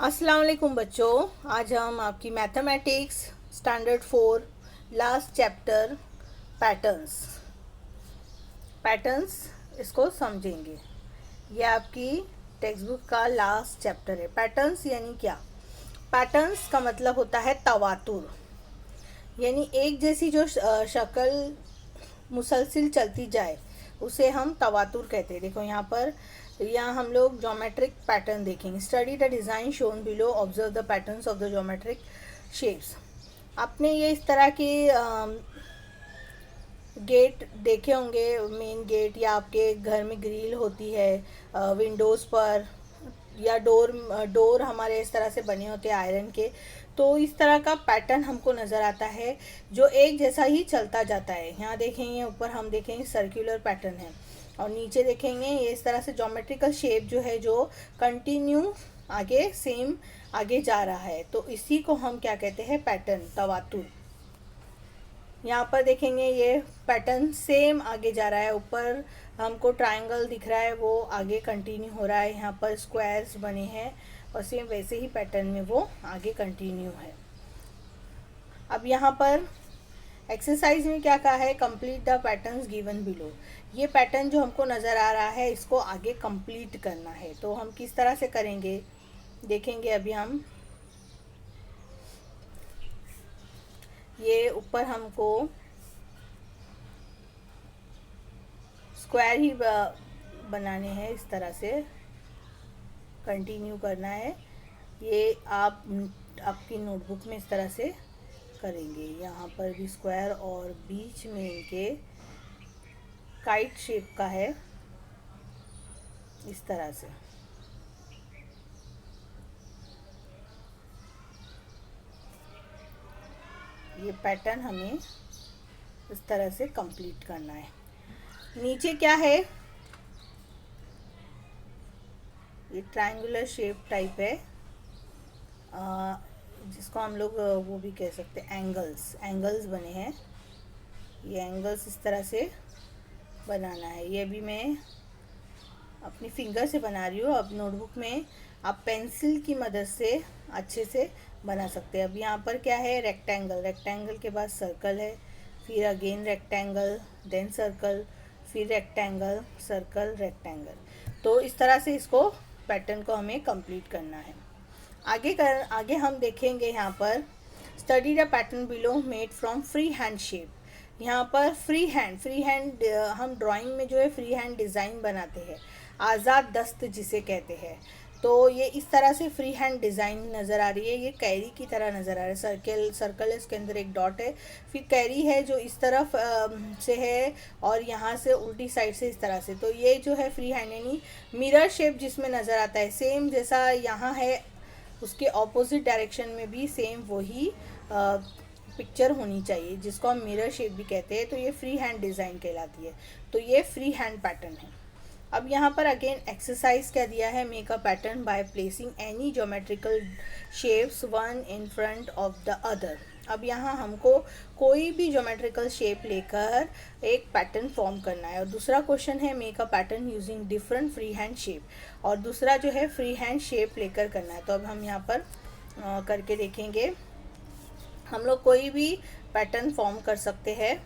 अस्सलाम वालेकुम बच्चों। आज हम आपकी mathematics standard 4 last chapter patterns patterns इसको समझेंगे। ये आपकी टेक्स्ट बुक का लास्ट चैप्टर है। पैटर्न्स यानी क्या? पैटर्न्स का मतलब होता है तवातुर, यानी एक जैसी जो शक्ल मुसलसिल चलती जाए उसे हम तवातुर कहते हैं। देखो यहाँ हम लोग ज्योमेट्रिक पैटर्न देखेंगे। Study the design shown below, observe the patterns of the geometric shapes. आपने ये इस तरह के गेट देखे होंगे, मेन गेट, या आपके घर में ग्रिल होती है विंडोज़ पर, या डोर हमारे इस तरह से बने होते हैं आयरन के। तो इस तरह का पैटर्न हमको नज़र आता है जो एक जैसा ही चलता जाता है। यहाँ देखेंगे ऊपर हम देखेंगे सर्कुलर पैटर्न है, और नीचे देखेंगे ये इस तरह से ज्योमेट्रिकल शेप जो है जो कंटिन्यू आगे सेम आगे जा रहा है। तो इसी को हम क्या कहते हैं? पैटर्न, तवातुर। यहाँ पर देखेंगे ये पैटर्न सेम आगे जा रहा है। ऊपर हमको ट्रायंगल दिख रहा है, वो आगे कंटिन्यू हो रहा है। यहाँ पर स्क्वायर्स बने हैं और सेम वैसे ही पैटर्न में वो आगे कंटिन्यू है। अब यहाँ पर एक्सरसाइज में क्या कहा है? Complete the patterns given below. ये पैटर्न जो हमको नज़र आ रहा है इसको आगे कंप्लीट करना है। तो हम किस तरह से करेंगे देखेंगे अभी हम। ये ऊपर हमको स्क्वायर ही बनाने हैं, इस तरह से कंटिन्यू करना है। ये आप आपकी नोटबुक में इस तरह से करेंगे। यहाँ पर भी स्क्वायर और बीच में इनके काइट शेप का है, इस तरह से। ये पैटर्न हमें इस तरह से कंप्लीट करना है। नीचे क्या है? ये ट्रायंगुलर शेप टाइप है, जिसको हम लोग वो भी कह सकते हैं एंगल्स बने हैं। ये एंगल्स इस तरह से बनाना है। ये भी मैं अपनी फिंगर से बना रही हूँ। अब नोटबुक में आप पेंसिल की मदद से अच्छे से बना सकते हैं। अब यहाँ पर क्या है? रेक्टेंगल के बाद सर्कल है, फिर अगेन रेक्टेंगल, देन सर्कल, फिर रेक्टेंगल, सर्कल, रेक्टेंगल। तो इस तरह से इसको पैटर्न को हमें कंप्लीट करना है। आगे हम देखेंगे यहाँ पर study the pattern below made from free hand shape. यहाँ पर फ्री हैंड हम ड्राइंग में जो है फ्री हैंड डिज़ाइन बनाते हैं, आज़ाद दस्त जिसे कहते हैं। तो ये इस तरह से फ्री हैंड डिज़ाइन नज़र आ रही है। ये कैरी की तरह नज़र आ रहा है। सर्कल है, इसके अंदर एक डॉट है, फिर कैरी है जो इस तरफ से है, और यहाँ से उल्टी साइड से इस तरह से। तो ये जो है फ्री हैंड यानी मिरर शेप जिसमें नज़र आता है, सेम जैसा यहाँ है उसके ऑपोजिट डायरेक्शन में भी सेम वही पिक्चर होनी चाहिए, जिसको हम मिरर शेप भी कहते हैं। तो ये फ्री हैंड डिज़ाइन कहलाती है। तो ये फ्री हैंड पैटर्न है। अब यहाँ पर अगेन एक्सरसाइज क्या दिया है? Make a pattern by placing any geometrical shapes one in front of the other. अब यहाँ हमको कोई भी ज्योमेट्रिकल शेप लेकर एक पैटर्न फॉर्म करना है। और दूसरा क्वेश्चन है make a pattern using different free hand shape, और दूसरा जो है फ्री हैंड शेप लेकर करना है। तो अब हम यहाँ पर करके देखेंगे। हम लोग कोई भी पैटर्न फॉर्म कर सकते हैं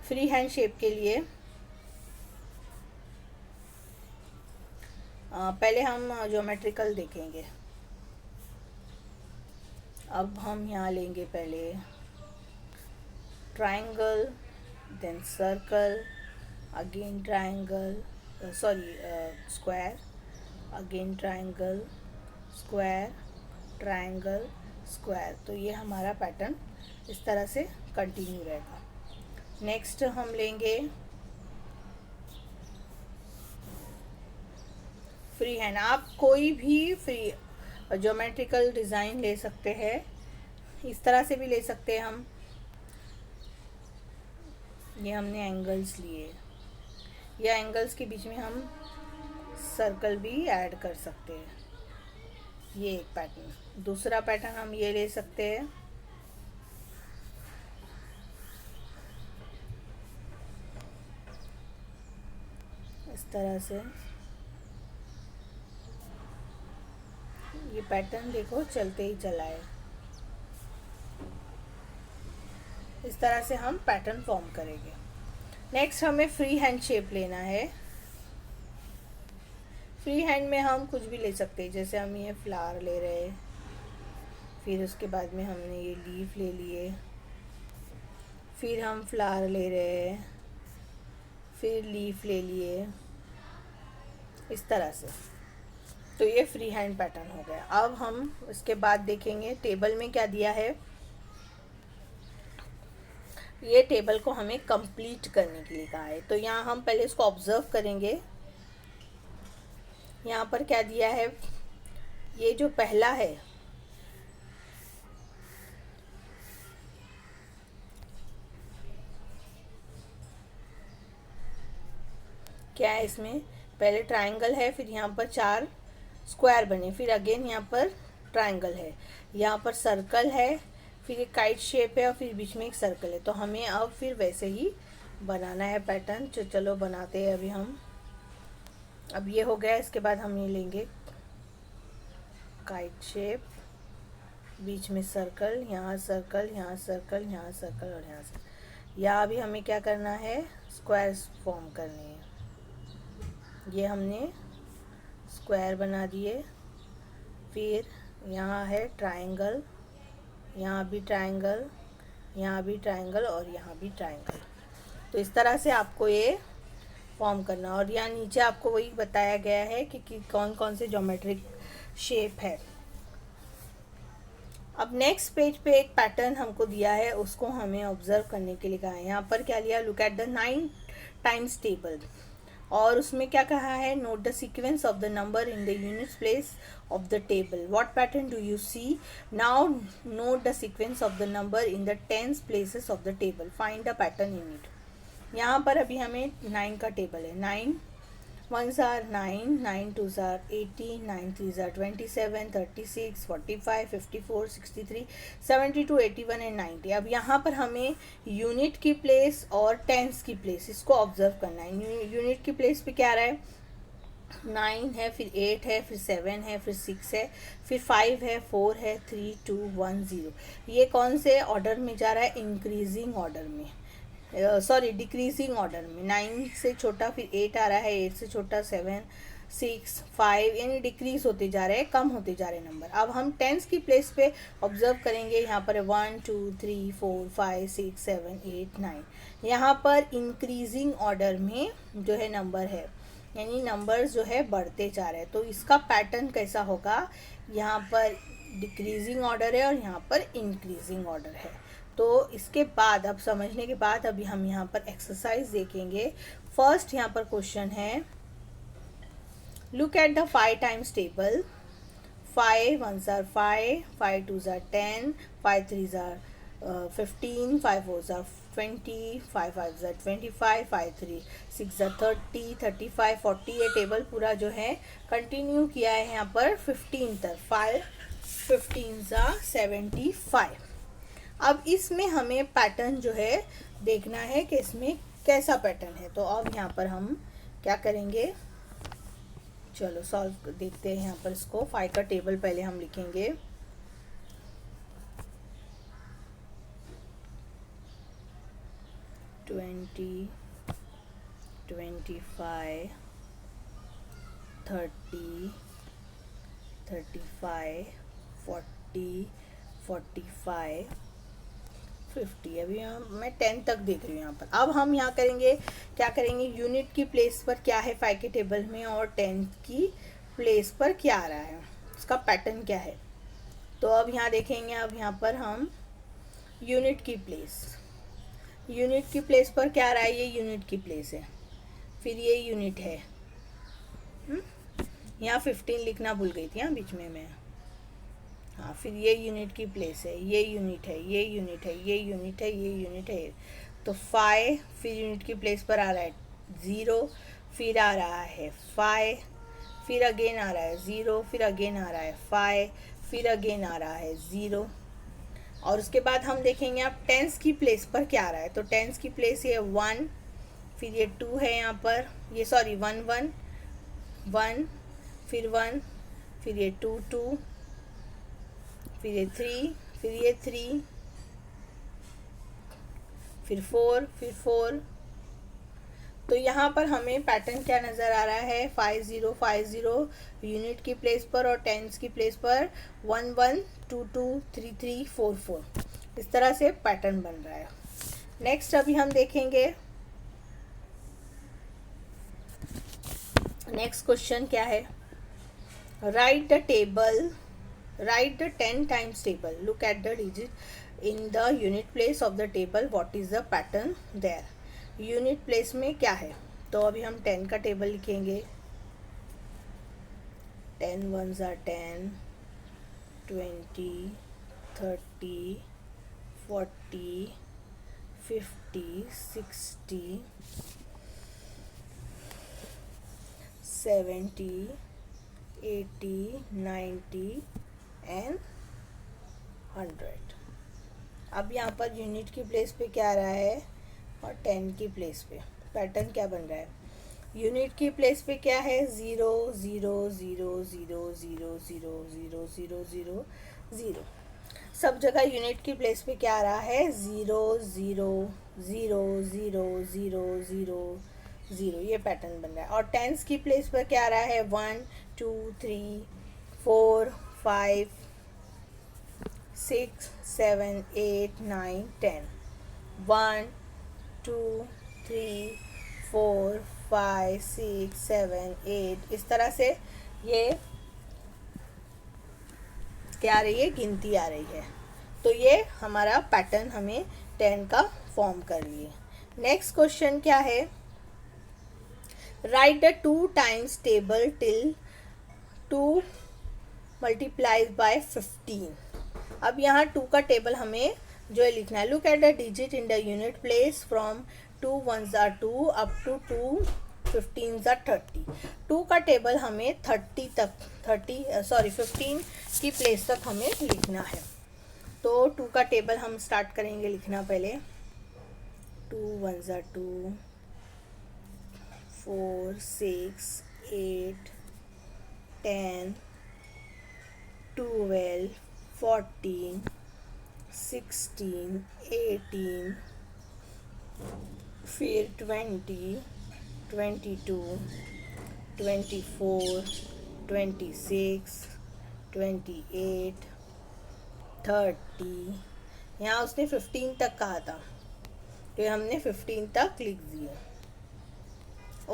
फ्री हैंड शेप के लिए। पहले हम ज्योमेट्रिकल देखेंगे। अब हम यहाँ लेंगे पहले triangle, then circle, again triangle, square, again triangle, square, triangle, square. तो ये हमारा पैटर्न इस तरह से कंटिन्यू रहेगा। नेक्स्ट हम लेंगे फ्री हैंड। आप कोई भी फ्री ज्योमेट्रिकल डिज़ाइन ले सकते हैं, इस तरह से भी ले सकते हैं हम। ये हमने एंगल्स लिए, या एंगल्स के बीच में हम सर्कल भी ऐड कर सकते हैं। ये एक पैटर्न। दूसरा पैटर्न हम ये ले सकते हैं, इस तरह से। ये पैटर्न देखो चलते ही चला है। इस तरह से हम पैटर्न फॉर्म करेंगे। नेक्स्ट हमें फ्री हैंड शेप लेना है। फ्री हैंड में हम कुछ भी ले सकते हैं, जैसे हम ये फ्लावर ले रहे हैं, फिर उसके बाद में हमने ये लीफ ले लिए, फिर हम फ्लावर ले रहे हैं, फिर लीफ ले लिए, इस तरह से। तो ये फ्री हैंड पैटर्न हो गया। अब हम इसके बाद देखेंगे टेबल में क्या दिया है। ये टेबल को हमें कंप्लीट करने के लिए कहा है, तो यहाँ हम पहले इसको ऑब्जर्व करेंगे। यहाँ पर क्या दिया है, ये जो पहला है, क्या है इसमें, पहले ट्रायंगल है, फिर यहाँ पर 4 स्क्वायर बने, फिर अगेन यहाँ पर ट्रायंगल है, यहाँ पर सर्कल है, फिर एक काइट शेप है और फिर बीच में एक सर्कल है। तो हमें अब फिर वैसे ही बनाना है पैटर्न। चलो बनाते हैं अभी हम। अब ये हो गया, इसके बाद हम ये लेंगे काइट शेप, बीच में सर्कल, यहाँ सर्कल, यहाँ सर्कल, यहाँ सर्कल और यहाँ सर्कल। या अभी हमें क्या करना है, स्क्वायर फॉर्म करने हैं। ये हमने स्क्वायर बना दिए, फिर यहाँ है ट्रायंगल, यहाँ भी ट्रायंगल, यहाँ भी ट्रायंगल और यहाँ भी ट्रायंगल। तो इस तरह से आपको ये फॉर्म करना। और यहाँ नीचे आपको वही बताया गया है कि कौन कौन से ज्योमेट्रिक शेप है। अब नेक्स्ट पेज पे एक पैटर्न हमको दिया है, उसको हमें ऑब्जर्व करने के लिए कहा है। यहाँ पर क्या लिया, look at the 9 times table, और उसमें क्या कहा है, note the sequence of the number in the units place of the table. What pattern do you see, now note the sequence of the number in the tens places of the table, find the pattern in it. यहाँ पर अभी हमें 9 का table है। 9 1s are 9, 9 2s are 18, 9 3s are 27, 36, 45, 54, 63, 72, 81 and 90। अब यहाँ पर हमें यूनिट की प्लेस और टेंस की प्लेस, इसको ऑब्जर्व करना है। यूनिट की प्लेस पे क्या आ रहा है, 9 है, फिर 8 है, फिर 7 है, फिर 6 है, फिर 5 है, 4 है, 3 2 1 0। ये कौन से ऑर्डर में जा रहा है, इंक्रीजिंग ऑर्डर में, सॉरी डिक्रीजिंग ऑर्डर में। 9 से छोटा फिर 8 आ रहा है, 8 से छोटा 7 6 5, यानी डिक्रीज होते जा रहे हैं, कम होते जा रहे हैं नंबर। अब हम टेंस की प्लेस पे ऑब्जर्व करेंगे। यहाँ पर 1 2 3 4 5 6 7 8 9, यहाँ पर इंक्रीजिंग ऑर्डर में जो है नंबर है, यानी नंबर्स जो है बढ़ते जा रहे हैं। तो इसका पैटर्न कैसा होगा, यहाँ पर डिक्रीजिंग ऑर्डर है और यहाँ पर इंक्रीजिंग ऑर्डर है। तो इसके बाद, अब समझने के बाद, अभी हम यहाँ पर एक्सरसाइज देखेंगे। फर्स्ट यहाँ पर क्वेश्चन है, look at the 5 times table. 5 1s are 5, 5 2s are 10, 5 3s are 15, 5 4s are 20, 5 5s are 25, 5 3 6 are 30, 35 40। ये टेबल पूरा जो है कंटिन्यू किया है यहाँ पर 15 तक। 5 15s are 75। अब इसमें हमें पैटर्न जो है देखना है कि इसमें कैसा पैटर्न है। तो अब यहाँ पर हम क्या करेंगे, चलो सॉल्व देखते हैं। यहाँ पर इसको 5 का टेबल पहले हम लिखेंगे। ट्वेंटी 25 30 35 40 45 50। अभी मैं 10 तक देख रही हूँ यहाँ पर। अब हम यहाँ करेंगे, क्या करेंगे, यूनिट की प्लेस पर क्या है 5 के टेबल में और 10 की प्लेस पर क्या आ रहा है, इसका पैटर्न क्या है। तो अब यहाँ देखेंगे, अब यहाँ पर हम यूनिट की प्लेस पर क्या आ रहा है, ये यूनिट की प्लेस है, फिर ये यूनिट है। यहाँ 15 लिखना भूल गई थी यहाँ बीच में मैं। हाँ, फिर ये यूनिट की प्लेस है, ये यूनिट है, ये यूनिट है, ये यूनिट है, ये यूनिट है। तो 5, फिर यूनिट की प्लेस पर आ रहा है 0, फिर आ रहा है 5, फिर अगेन आ रहा है 0, फिर अगेन आ रहा है 5, फिर अगेन आ रहा है 0। और उसके बाद हम देखेंगे अब टेंस की प्लेस पर क्या आ रहा है। तो टेंस की प्लेस ये 1, फिर ये 2 है यहाँ पर, ये सॉरी 1 1 1, फिर 1, फिर ये 2 2, फिर ये 3, फिर ये 3, फिर 4, फिर 4। तो यहाँ पर हमें पैटर्न क्या नज़र आ रहा है, 5 0 5 0 यूनिट की प्लेस पर, और टेंस की प्लेस पर 1 1 2 2 3 3 4 4। इस तरह से पैटर्न बन रहा है। नेक्स्ट अभी हम देखेंगे नेक्स्ट क्वेश्चन क्या है। Write the table, write the 10 times table, look at the digit in the unit place of the table, what is the pattern there. Unit place में क्या है, तो अभी हम 10 का टेबल लिखेंगे। 10 1s are 10, 20 30 40 50 60 70 80 90 एंड 100। अब यहाँ पर यूनिट की प्लेस पे क्या आ रहा है, और 10 की प्लेस पे पैटर्न क्या बन रहा है। यूनिट की प्लेस पे क्या है, 0 0 0 0 0 0 0 0 0 0। सब जगह यूनिट की प्लेस पे क्या आ रहा है, 0 0 0 0 0 0 0। ये पैटर्न बन रहा है। और टेंस की प्लेस पर क्या आ रहा है, 1 2 3 4 5 6 7 8 9 10। 1 2 3 4 5 6 7 8। इस तरह से ये क्या आ रही है, गिनती आ रही है। तो ये हमारा पैटर्न हमें 10 का फॉर्म कर लिए। नेक्स्ट क्वेश्चन क्या है, write the 2 times table till 2 multiplies by 15। अब यहाँ 2 का टेबल हमें जो है लिखना है। Look at the digit in the unit place from 2 1s are 2 up to 2 15s are 30। 2 का टेबल हमें 15 की प्लेस तक हमें लिखना है। तो 2 का टेबल हम स्टार्ट करेंगे लिखना पहले। 2 1s are 2, 4 6 8 10 12 14 16 18, फिर 20 22 24 26 28 30। यहाँ उसने 15 तक कहा था, तो हमने 15 तक लिख दिया।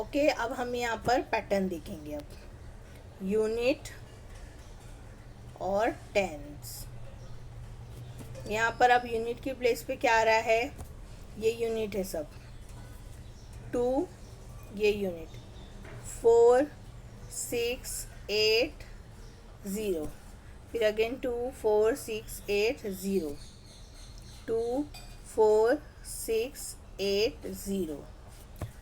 ओके, अब हम यहाँ पर पैटर्न देखेंगे। अब यूनिट और टेंस। यहाँ पर अब यूनिट की प्लेस पे क्या आ रहा है, ये यूनिट है सब। 2 ये यूनिट, 4 6 8 0, फिर अगेन 2 4 6 8 0, 2 4 6 8 0,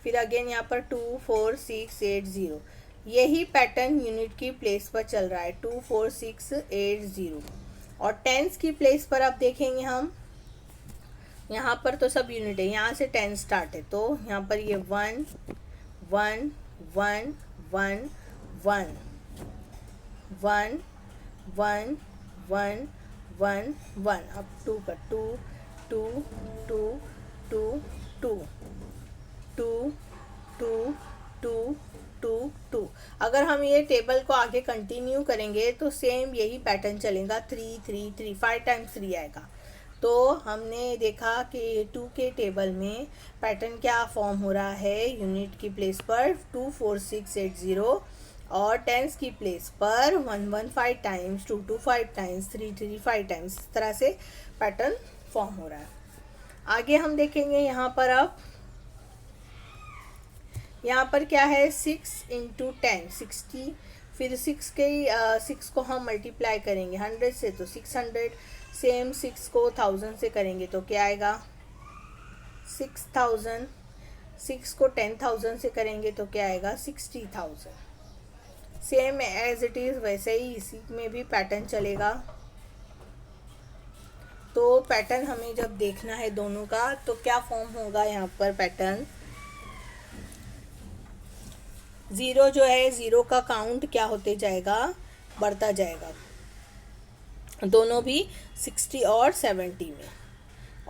फिर अगेन यहाँ पर 2 4 6 8 0। यही पैटर्न यूनिट की प्लेस पर चल रहा है, 2 4 6 8 0। और टेंस की प्लेस पर अब देखेंगे हम, यहाँ पर तो सब यूनिट है, यहाँ से 10 स्टार्ट है, तो यहाँ पर ये 1 1 1 1 1 1 1 1 1 1। अब 2 का 2 2 2 2 2 2 2 2 2 2। अगर हम ये टेबल को आगे कंटिन्यू करेंगे तो सेम यही पैटर्न चलेगा, 3 3 3 5 टाइम्स 3 आएगा। तो हमने देखा कि 2 के टेबल में पैटर्न क्या फॉर्म हो रहा है, यूनिट की प्लेस पर 2 4 6 8 0, और टेंस की प्लेस पर 1 1 5 टाइम्स, 2 2 5 टाइम्स, 3 3 5 टाइम्स। इस तरह से पैटर्न फॉर्म हो रहा है। आगे हम देखेंगे यहाँ पर। अब यहाँ पर क्या है, 6 × 10 60, फिर 6 को हम मल्टीप्लाई करेंगे 100 से तो 600, सेम 6 को 1000 से करेंगे तो क्या आएगा 6000, 6 को 10,000 से करेंगे तो क्या आएगा 60,000। सेम एज इट इज़ वैसे ही इसी में भी पैटर्न चलेगा। तो पैटर्न हमें जब देखना है दोनों का, तो क्या फॉर्म होगा यहाँ पर पैटर्न। 0 जो है, 0 का काउंट क्या होते जाएगा, बढ़ता जाएगा, दोनों भी 60 और 70 में।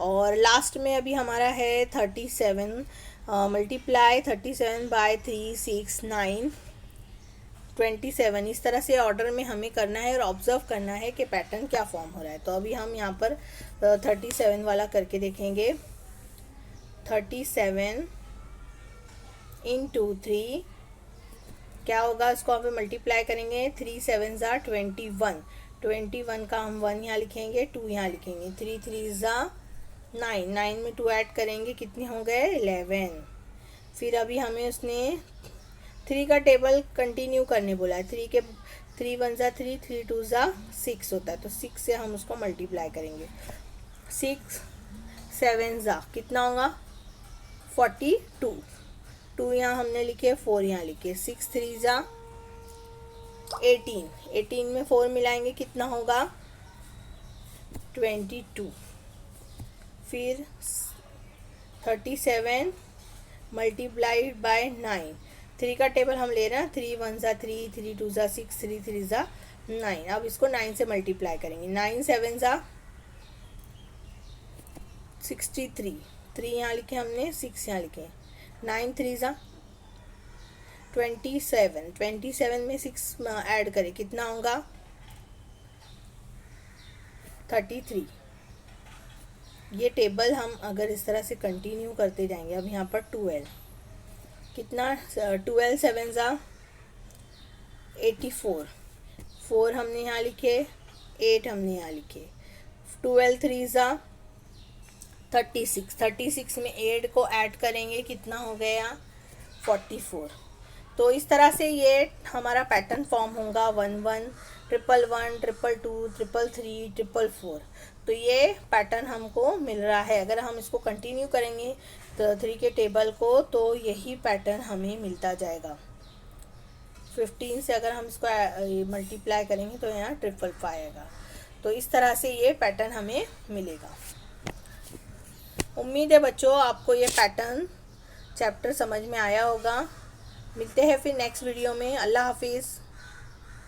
और लास्ट में अभी हमारा है 37, मल्टीप्लाई 37/3 6 9 27। इस तरह से ऑर्डर में हमें करना है और ऑब्जर्व करना है कि पैटर्न क्या फॉर्म हो रहा है। तो अभी हम यहाँ पर 37 वाला करके देखेंगे। 37 × 3 क्या होगा, इसको हम मल्टीप्लाई करेंगे। 3 7 ज़ा 21, 21 का हम 1 यहाँ लिखेंगे, 2 यहाँ लिखेंगे। 3 3 ज़ा 9, 9 में 2 ऐड करेंगे, कितने हो गए 11। फिर अभी हमें उसने 3 का टेबल कंटिन्यू करने बोला है। 3 1 ज़ा 3, 3 2 ज़ा 6 होता है, तो 6 से हम उसको मल्टीप्लाई करेंगे। 6 7 ज़ा कितना होगा 42, 2 यहाँ हमने लिखे, 4 यहाँ लिखे। 6 3 ज़ा 18, 18 में 4 मिलाएंगे, कितना होगा 22। फिर 37 मल्टीप्लाइड बाय 9, 3 का टेबल हम ले रहे हैं। 3 1 ज़ा 3, 3 2 ज़ा 6, 3 3 ज़ा 9। अब इसको 9 से मल्टीप्लाई करेंगे। 9 7 ज़ा 63, 3 यहाँ लिखे हमने, 6 यहाँ लिखे। 9 3 ज़ा 27, 27 में 6 ऐड करें, कितना होगा 33। ये टेबल हम अगर इस तरह से कंटिन्यू करते जाएंगे। अब यहाँ पर 12, कितना 12 7 ज़ा 84, 4 हमने यहाँ लिखे, 8 हमने यहाँ लिखे। 12 3 ज़ा 36, 36 में 8 को ऐड करेंगे, कितना हो गया 44। तो इस तरह से ये हमारा पैटर्न फॉर्म होगा 1 1 1 1 1 2 2 3 3 4 4। तो ये पैटर्न हमको मिल रहा है। अगर हम इसको कंटिन्यू करेंगे तो 3 के टेबल को, तो यही पैटर्न हमें मिलता जाएगा। 15 से अगर हम इसको मल्टीप्लाई करेंगे तो यहाँ 555 आएगा। तो इस तरह से ये पैटर्न हमें मिलेगा। उम्मीद है बच्चों आपको ये पैटर्न चैप्टर समझ में आया होगा। मिलते हैं फिर नेक्स्ट वीडियो में। अल्लाह हाफिज़।